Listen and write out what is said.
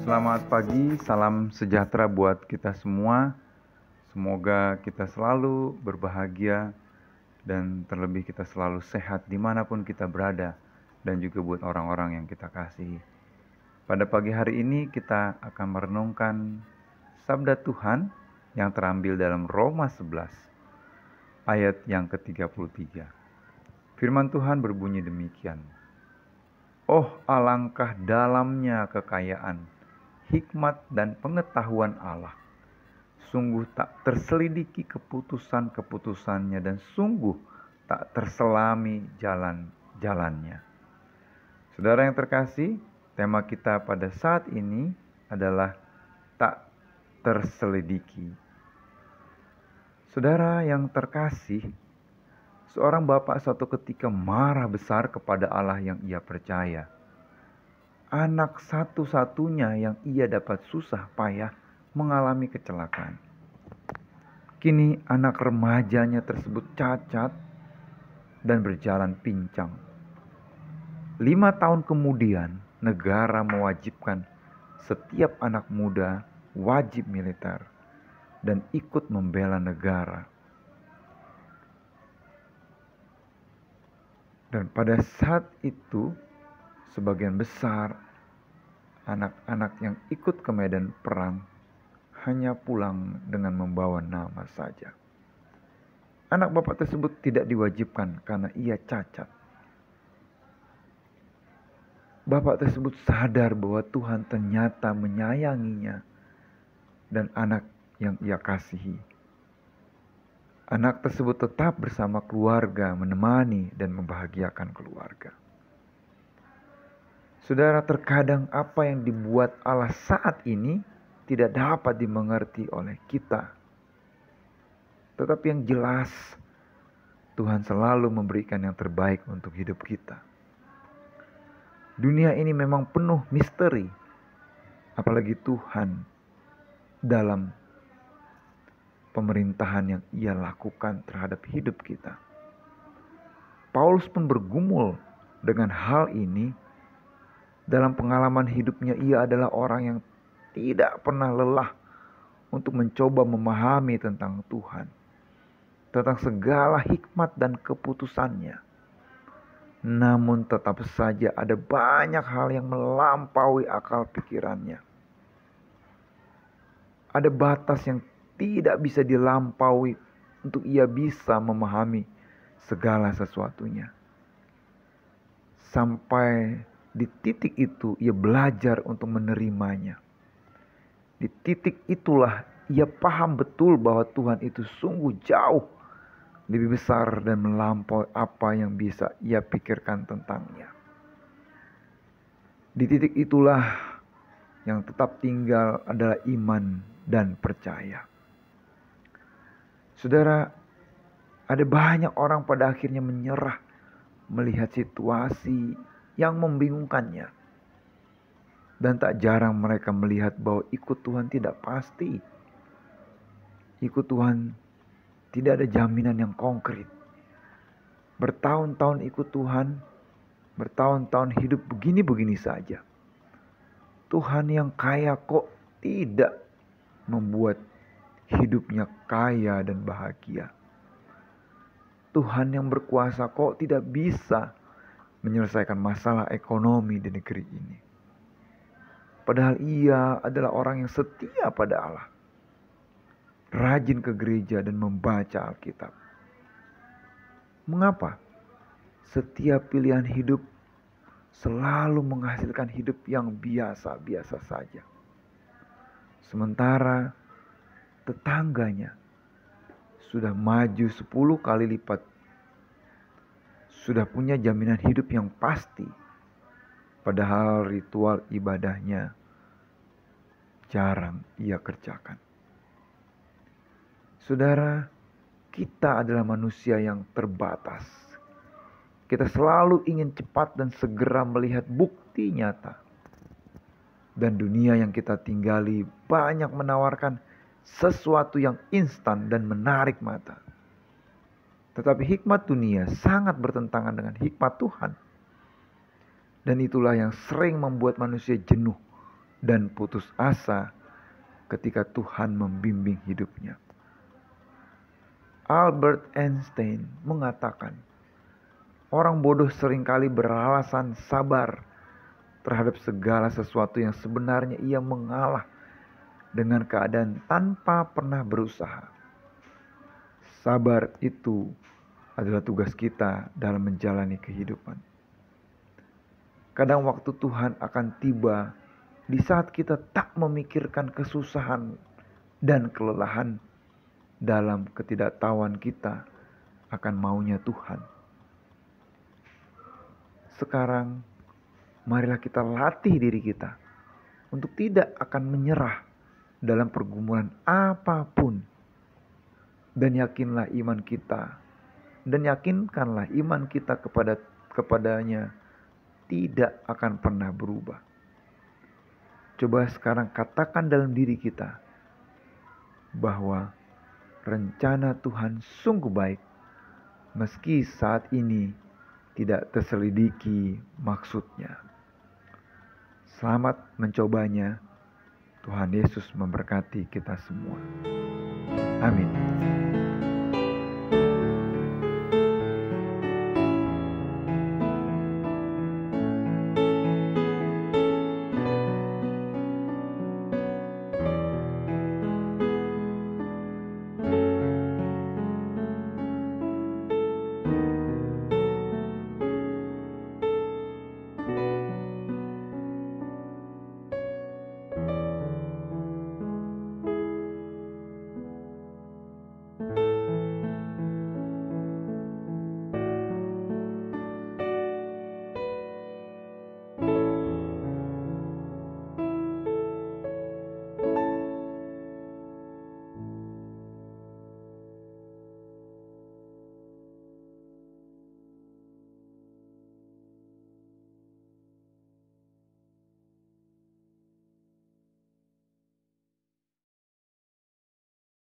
Selamat pagi, salam sejahtera buat kita semua. Semoga kita selalu berbahagia dan terlebih kita selalu sehat dimanapun kita berada, dan juga buat orang-orang yang kita kasihi. Pada pagi hari ini kita akan merenungkan sabda Tuhan yang terambil dalam Roma 11 ayat yang ke-33. Firman Tuhan berbunyi demikian. Oh, alangkah dalamnya kekayaan, hikmat dan pengetahuan Allah. Sungguh tak terselidiki keputusan-keputusannya dan sungguh tak terselami jalan-jalannya. Saudara yang terkasih, tema kita pada saat ini adalah tak terselidiki. Saudara yang terkasih, seorang bapak suatu ketika marah besar kepada Allah yang ia percaya. Anak satu-satunya yang ia dapat susah payah mengalami kecelakaan. Kini anak remajanya tersebut cacat dan berjalan pincang. 5 tahun kemudian, negara mewajibkan setiap anak muda wajib militer dan ikut membela negara. Dan pada saat itu, sebagian besar anak-anak yang ikut ke medan perang hanya pulang dengan membawa nama saja. Anak bapak tersebut tidak diwajibkan karena ia cacat. Bapak tersebut sadar bahwa Tuhan ternyata menyayanginya dan anak yang ia kasihi. Anak tersebut tetap bersama keluarga, menemani dan membahagiakan keluarga. Saudara, terkadang apa yang dibuat Allah saat ini tidak dapat dimengerti oleh kita. Tetapi yang jelas, Tuhan selalu memberikan yang terbaik untuk hidup kita. Dunia ini memang penuh misteri, apalagi Tuhan dalam pemerintahan yang ia lakukan terhadap hidup kita. Paulus pun bergumul dengan hal ini. Dalam pengalaman hidupnya, ia adalah orang yang tidak pernah lelah untuk mencoba memahami tentang Tuhan, tentang segala hikmat dan keputusannya. Namun tetap saja ada banyak hal yang melampaui akal pikirannya. Ada batas yang tidak bisa dilampaui untuk ia bisa memahami segala sesuatunya. Sampai di titik itu ia belajar untuk menerimanya. Di titik itulah ia paham betul bahwa Tuhan itu sungguh jauh lebih besar dan melampaui apa yang bisa ia pikirkan tentangnya. Di titik itulah yang tetap tinggal adalah iman dan percaya. Saudara, ada banyak orang pada akhirnya menyerah melihat situasi yang membingungkannya. Dan tak jarang mereka melihat bahwa ikut Tuhan tidak pasti. Ikut Tuhan tidak ada jaminan yang konkret. Bertahun-tahun ikut Tuhan, bertahun-tahun hidup begini-begini saja. Tuhan yang kaya kok tidak membuat hidupnya kaya dan bahagia. Tuhan yang berkuasa kok tidak bisa menyelesaikan masalah ekonomi di negeri ini. Padahal ia adalah orang yang setia pada Allah. Rajin ke gereja dan membaca Alkitab. Mengapa? Setiap pilihan hidup selalu menghasilkan hidup yang biasa-biasa saja. Sementara tetangganya sudah maju 10 kali lipat. Sudah punya jaminan hidup yang pasti. padahal ritual ibadahnya jarang ia kerjakan. Saudara, kita adalah manusia yang terbatas. Kita selalu ingin cepat dan segera melihat bukti nyata. Dan dunia yang kita tinggali banyak menawarkan sesuatu yang instan dan menarik mata. Tetapi hikmat dunia sangat bertentangan dengan hikmat Tuhan. Dan itulah yang sering membuat manusia jenuh dan putus asa ketika Tuhan membimbing hidupnya. Albert Einstein mengatakan, orang bodoh seringkali beralasan sabar terhadap segala sesuatu yang sebenarnya ia mengalah dengan keadaan tanpa pernah berusaha. Sabar itu adalah tugas kita dalam menjalani kehidupan. Kadang waktu Tuhan akan tiba di saat kita tak memikirkan kesusahan dan kelelahan dalam ketidaktahuan kita akan maunya Tuhan. Sekarang, marilah kita latih diri kita untuk tidak akan menyerah dalam pergumulan apapun. Dan yakinkanlah iman kita kepadanya tidak akan pernah berubah. Coba sekarang katakan dalam diri kita bahwa rencana Tuhan sungguh baik, meski saat ini tidak terselidiki maksudnya. Selamat mencobanya. Tuhan Yesus memberkati kita semua. Amin.